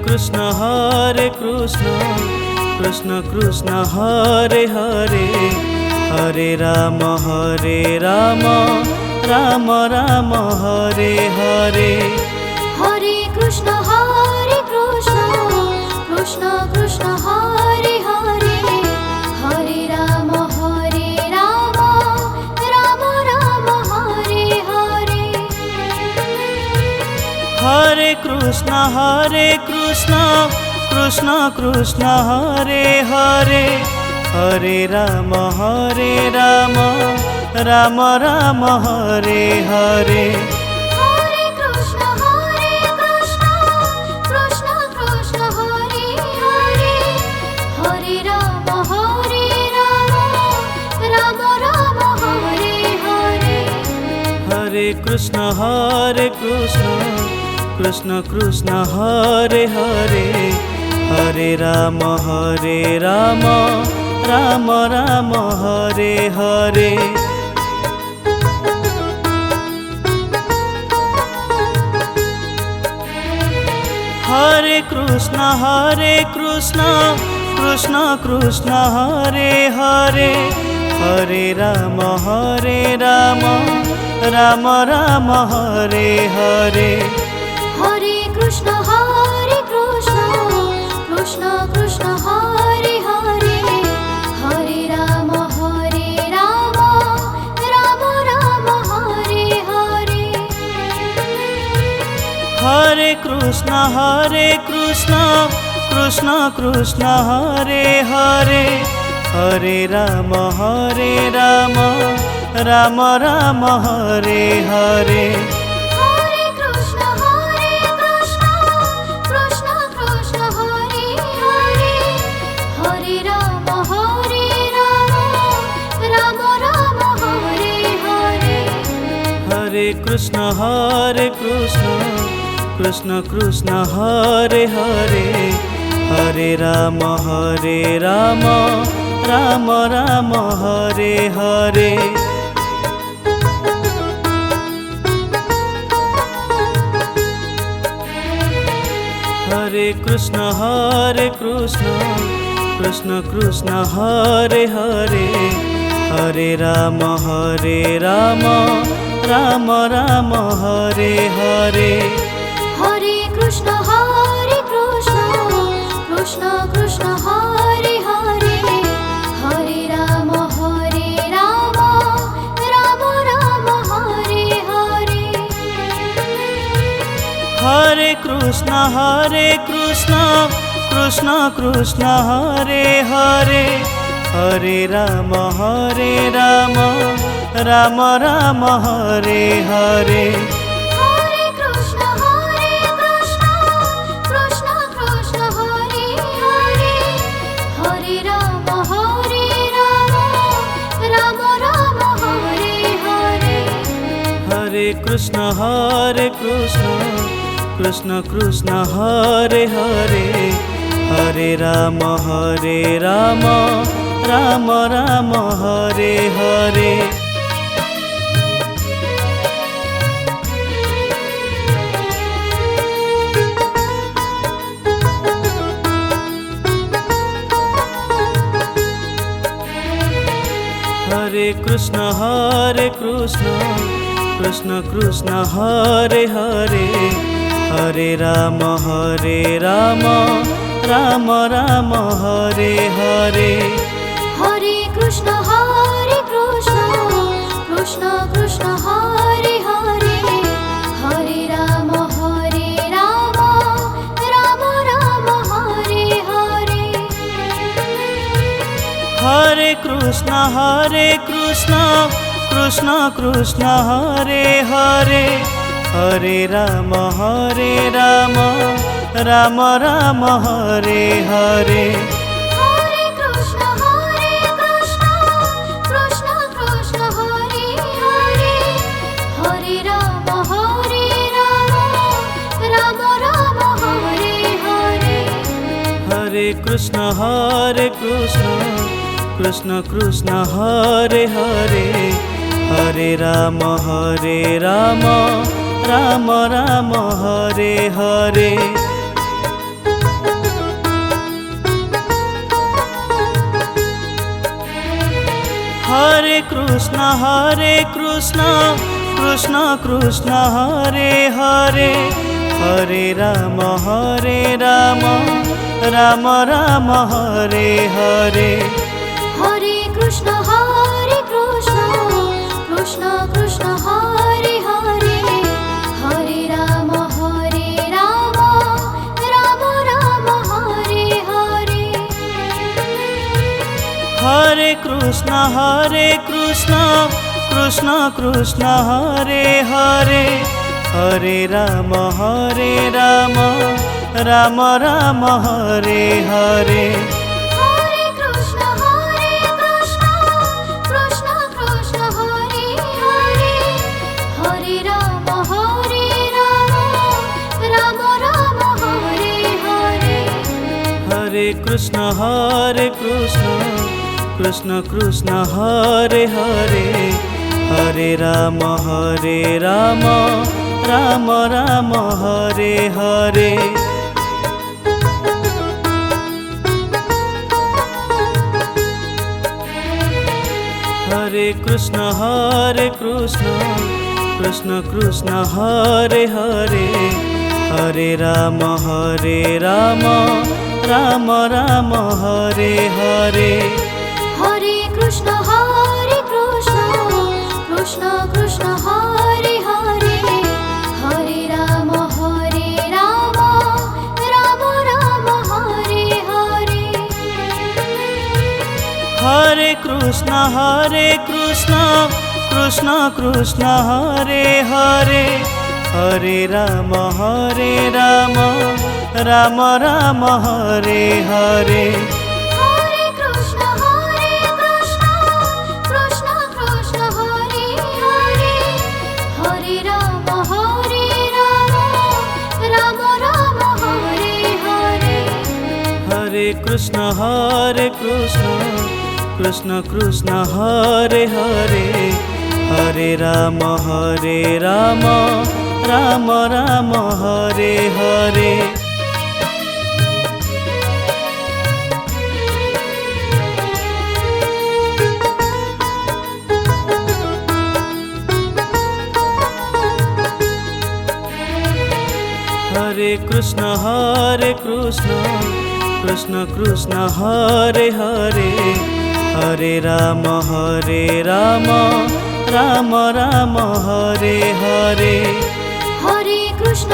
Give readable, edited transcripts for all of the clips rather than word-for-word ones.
Krishna Krishna Krishna Hare Hare, Hare Ram Ram Ram Hare Hare. Hare Krishna Krishna Krishna Hare Hare, Hare Ram Ram Ram Hare Hare. Hare Krishna Krishna Krishna Hare Hare, Hare Ram Ram Ram Hare Hare. Hare Krishna Krishna Krishna Hare Hare, Hare Ram Ram Ram Hare Hare. Hare Krishna Krishna Krishna Hare Hare, Hare Ram Ram Ram Hare Hare. Hare Krishna Krishna Krishna Hare Hare, Hare Ram Ram Ram Hare Hare. Hare Krishna Krishna Krishna Hare Hare, Hare Ram Ram Ram Hare Hare. Hare Krishna Krishna Krishna Hare Hare, Hare Ram Ram Ram Hare Hare. Hare Krishna Krishna Krishna Hare Hare, Hare Ram Ram Ram Hare Hare. Hare Krishna Krishna Krishna Hare Hare, Hare Ram Ram Ram Hare Hare. Hare Krishna Krishna Krishna Hare Hare, Hare Ram Ram Ram Hare Hare. Hare Krishna Krishna Krishna Hare Hare, Hare Ram Ram Ram Hare Hare. Hare Krishna Krishna Krishna Hare Hare, Hare Ram Ram Ram Hare Hare. Hare Krishna Krishna Krishna Hare Hare, Hare Ram Ram Ram Hare Hare. Hare Krishna Krishna Krishna Hare Hare, Hare Ram Ram Ram Hare Hare. Hare Krishna Krishna Krishna Hare Hare, Hare Ram Ram Ram Hare Hare. Hare Krishna Krishna Krishna Hare Hare, Hare Ram Ram Ram Hare Hare. Hare Krishna Krishna Krishna Hare Hare, Hare Ram Ram Ram Hare Hare. Hare Krishna Krishna Krishna Hare Hare, Hare Ram Ram Ram Hare Hare. Hare Krishna Krishna Krishna Hare Hare, Hare Ram Ram Ram Hare Hare. Krishna Krishna Krishna Hare Hare Hare Ram Ram Ram Hare Hare Hare Krishna Krishna Krishna Hare Hare Hare Ram Ram Ram Hare Hare Hare Krishna Krishna Krishna Hare Hare Hare Ram Ram Ram Hare Hare Hare Krishna Krishna Krishna Hare Hare Hare Ram Ram Ram Hare Hare Hare Krishna Krishna Krishna Hare Hare Hare Ram Ram Ram Hare Hare Hare Krishna Krishna Krishna Hare Hare Hare Ram Ram Ram Hare Hare Hare Krishna Krishna Krishna Hare Hare Hare Ram Ram Ram Hare Hare Hare Krishna Krishna Krishna Hare Hare Hare Ram Ram Ram Hare Hare Hare Krishna Krishna Krishna Hare Hare Hare Ram Ram Ram Hare Hare Hare Krishna Krishna Krishna Hare Hare Hare Ram Ram Ram Hare Hare Hare Krishna Krishna Krishna Hare Hare Hare Ram Ram Ram Hare Hare Hare Krishna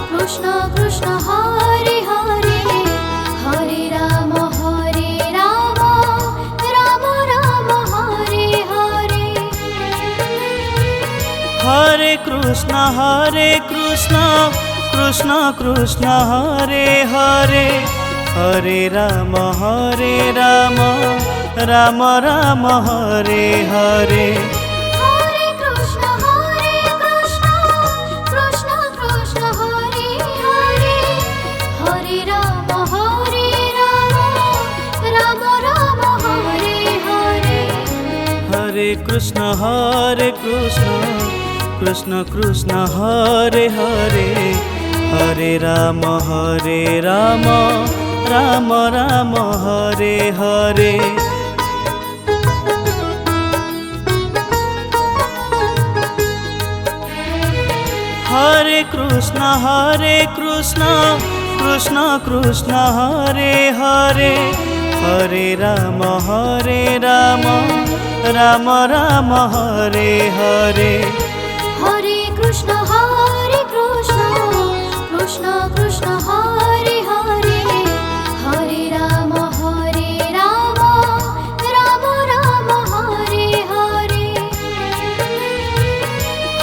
Krishna Krishna Hare Hare Hare Ram Ram Ram Hare Hare Hare Krishna Krishna Krishna Hare Hare Hare Ram Ram Ram Hare Hare Hare Krishna Krishna Krishna Hare Hare Hare Ram Ram Ram Hare Hare Hare Krishna Krishna Krishna Hare Hare Hare Ram Ram Ram Hare Hare Hare Krishna Krishna Krishna Hare Hare Hare Ram Ram Ram Hare Hare Hare Krishna Krishna Krishna Hare Hare Hare Ram Ram Ram Hare Hare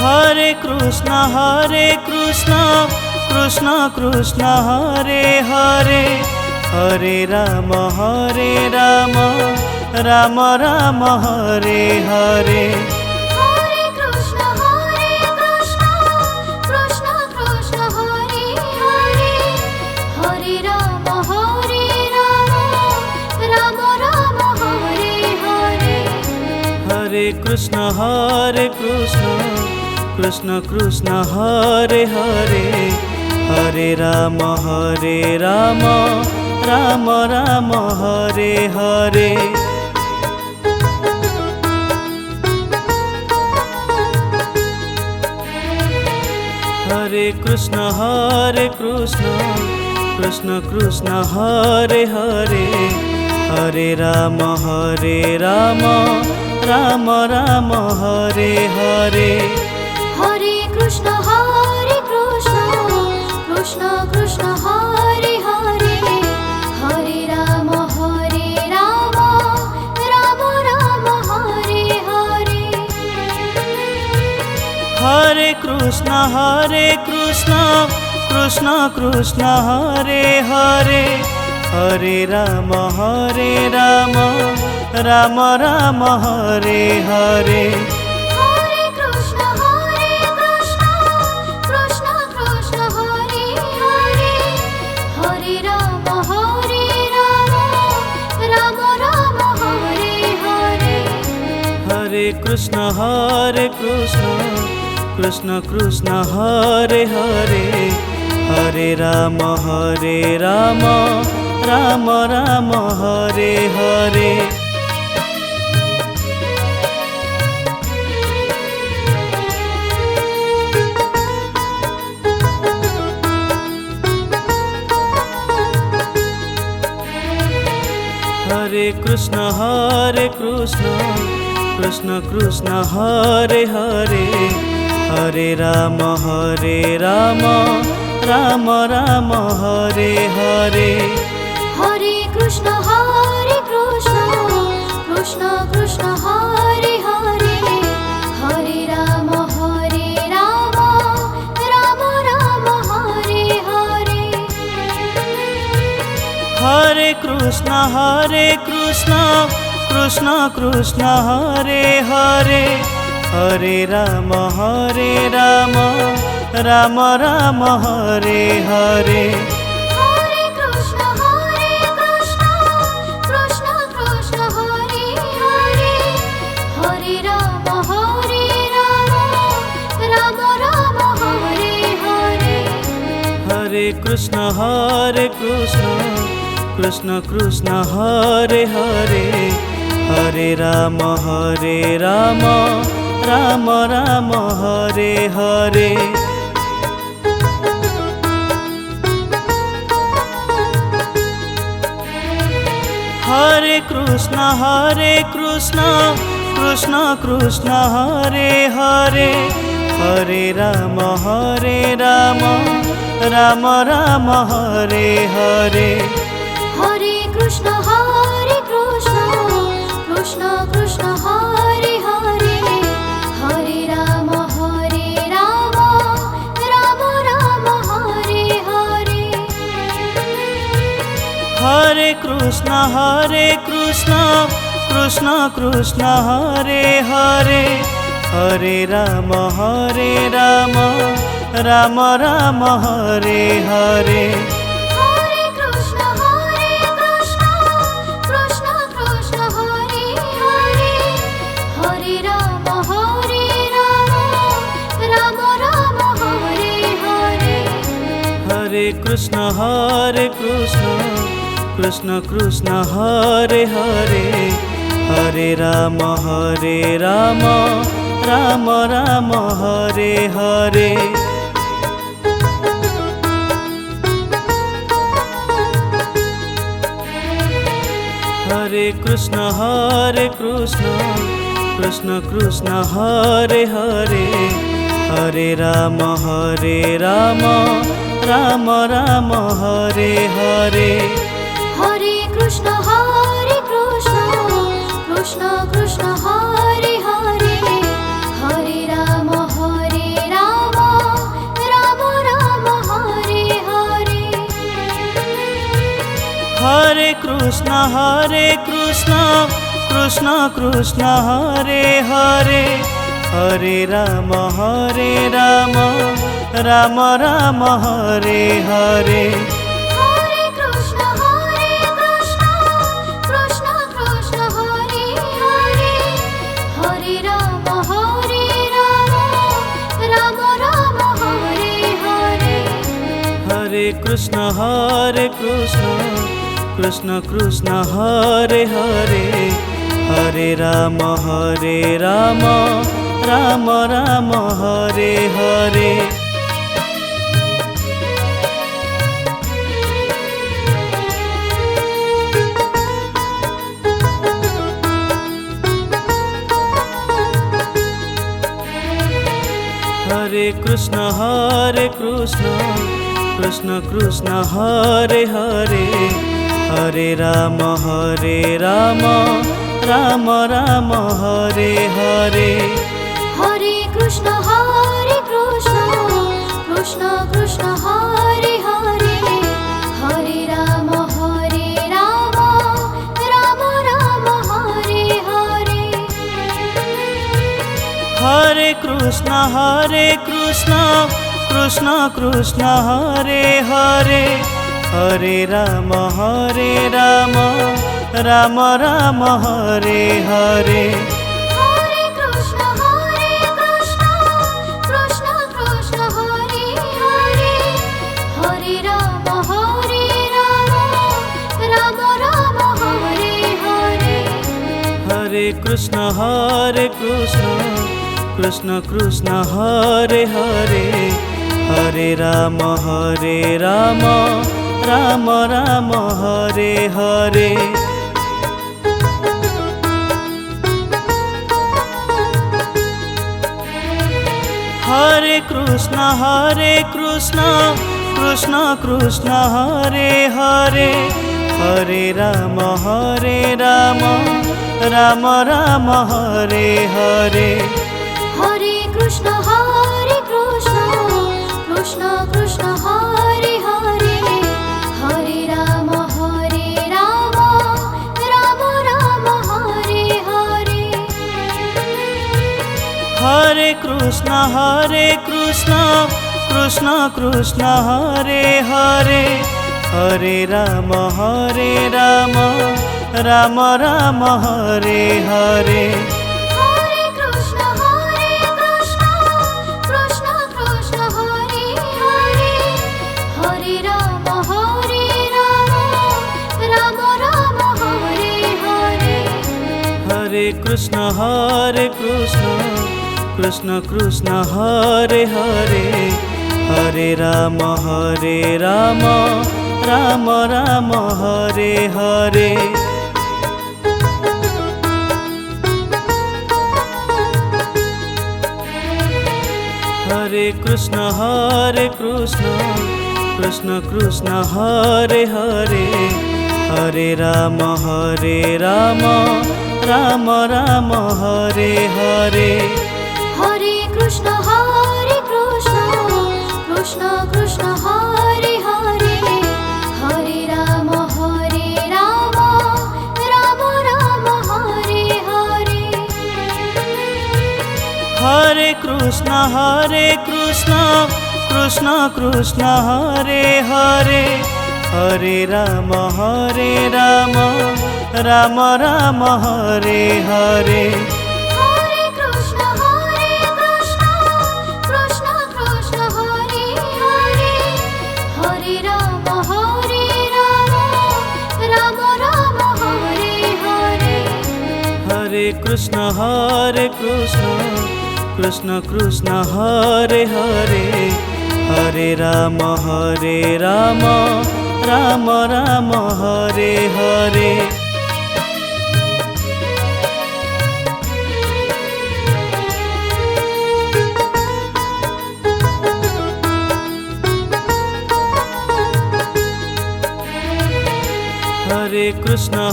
Hare Krishna Krishna Krishna Hare Hare Hare Ram Ram Ram Hare Hare Hare Krishna Krishna Krishna Hare Hare Hare Ram Ram Ram Hare Hare Hare Krishna Krishna Krishna Hare Hare Hare Ram Ram Ram Hare Hare Krishna Krishna Krishna Hare Hare, Hare Ram Ram Ram Hare Hare. Hare Krishna Krishna Krishna Hare Hare, Hare Ram Ram Ram Hare Hare. Hare Krishna Krishna Krishna Hare Hare, Hare Ram Ram Ram Hare Hare. Hare Krishna Krishna Krishna Hare Hare, Hare Ram Ram Ram Hare Hare. Hare Krishna Krishna Krishna Hare Hare, Hare Ram Ram Ram Hare Hare. Hare Krishna Krishna Krishna Hare Hare, Hare Ram Ram Ram Hare Hare. Hare Krishna Krishna Krishna Hare Hare, Hare Ram Ram Ram Hare Hare. Hare Krishna Krishna Krishna Hare Hare, Hare Ram Ram Ram Hare Hare. Hare Krishna Krishna Krishna Hare Hare, Hare Ram Ram Ram Hare Hare. Hare Krishna Krishna Krishna Hare Hare, Hare Ram Ram Ram Hare Hare. Hare Krishna Krishna Krishna Hare Hare, Hare Ram Ram Ram Hare Hare. Hare Krishna Krishna Krishna Hare Hare, Hare Ram Ram Ram Hare Hare. Hare Krishna Krishna Krishna Hare Hare, Hare Ram Ram Ram Hare Hare. Hare Krishna Krishna Krishna Hare Hare, Hare Ram Ram Hare Hare. Hare Krishna Krishna Krishna Hare Hare, Hare Ram Ram Ram Hare Hare. Hare Krishna Krishna Krishna Hare Hare, Hare Ram Ram Ram Hare Hare. Hare Krishna Krishna Krishna Hare Hare, Hare Ram Ram Hare Hare. Hare Krishna Krishna Krishna Hare Hare, Hare Ram Ram Ram Hare Hare. Hare Krishna Krishna Krishna Hare Hare, Hare Ram Ram Hare Hare. Hare Krishna Krishna Krishna Hare Hare, Hare Ram Ram Ram Hare Hare. Krishna Krishna Krishna Hare Hare Hare Ram Ram Ram Hare Hare Hare Krishna Krishna Krishna Hare Hare Hare Ram Ram Ram Hare Hare Hare Krishna Krishna Krishna Hare Hare Hare Ram Ram Ram Hare Hare Hare Krishna Krishna Krishna Hare Hare Hare Ram Ram Ram Hare Hare Hare Krishna Krishna Krishna Hare Hare Hare Ram Ram Ram Hare Hare Hare Krishna Krishna Krishna Hare Hare Hare Ram Ram Ram Hare Hare Hare Krishna Krishna Krishna Hare Hare Hare Ram Ram Ram Hare Hare Hare Krishna Krishna Krishna Hare Hare Hare Ram Ram Ram Hare Hare Hare Krishna Krishna Krishna Hare Hare Hare Ram Ram Ram Hare Hare Hare Krishna Krishna Krishna Hare Hare Hare Ram Ram Ram Hare Hare Hare Krishna Krishna Krishna Hare Hare Hare Ram Ram Ram Hare Hare Hare Krishna Krishna Krishna Hare Hare Hare Ram Ram Ram Hare Hare Hare Krishna Krishna Krishna Hare Hare Hare Ram Ram Ram Hare Hare Hare Krishna Krishna Krishna Hare Hare Hare Ram Ram Hare Hare Hare Krishna Krishna Krishna Hare Hare Hare Ram Ram Ram Hare Hare Hare Krishna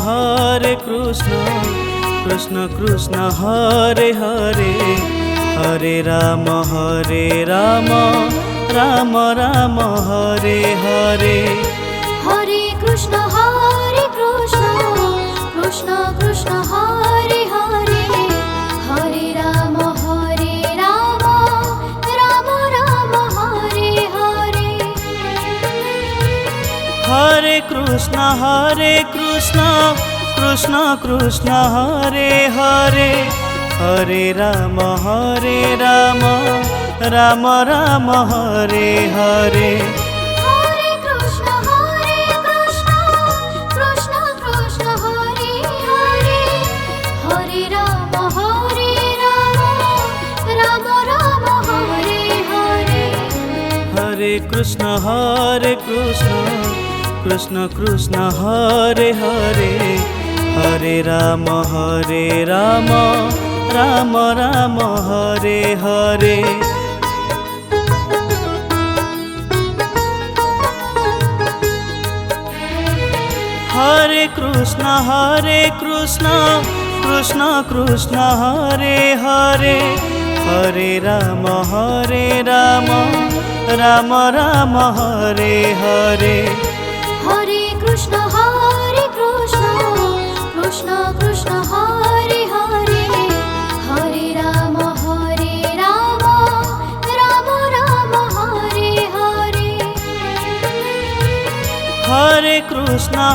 Krishna Krishna Hare Hare Hare Ram Ram Ram Hare Hare Hare Krishna Krishna Krishna Hare Hare Hare Ram Ram Hare Hare Hare Krishna Krishna Krishna Hare Hare Hare Ram Ram Ram Hare Hare Hare Krishna Krishna Krishna Hare Hare Hare Ram Ram Hare Hare Hare Krishna Krishna Krishna Hare Hare Hare Ram Ram Ram Hare Hare Hare Krishna Krishna Krishna Hare Hare Hare Ram Ram Ram Hare Hare Hare Krishna Krishna Krishna Hare Hare Hare Ram Ram Ram Hare Hare Hare Krishna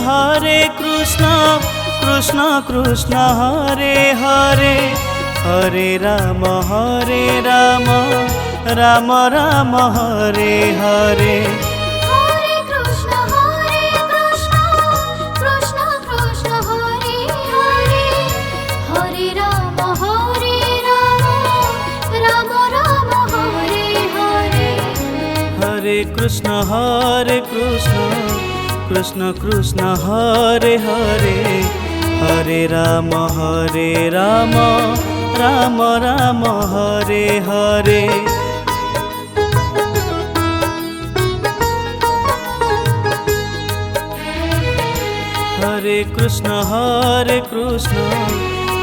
Krishna Krishna Hare Hare Hare Ram Ram Ram Hare Hare Hare Krishna Krishna Krishna Hare Hare Hare Ram Ram Ram Hare Hare Hare Krishna Krishna Krishna Hare Hare Hare Ram Ram Ram Hare Hare Hare Krishna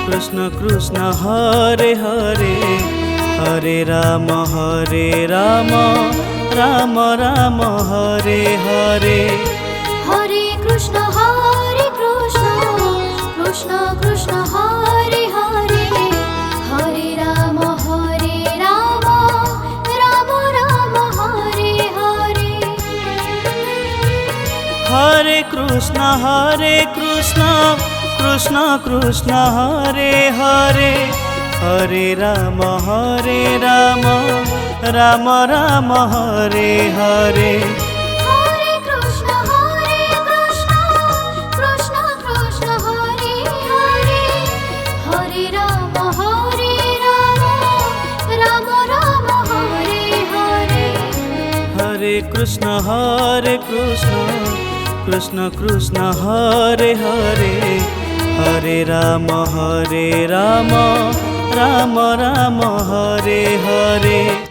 Krishna Krishna Hare Hare Hare Ram Ram Ram Hare Hare Hare Krishna Krishna Krishna Hare Hare Hare Ram Ram Ram Hare Hare Hare Krishna Krishna Krishna Hare Hare Hare Ram Ram Ram Hare Hare Hare Krishna Krishna Krishna Hare Hare Hare Ram Ram Hare Hare Hare Krishna Krishna Krishna Hare Hare Hare Ram Ram Ram Hare Hare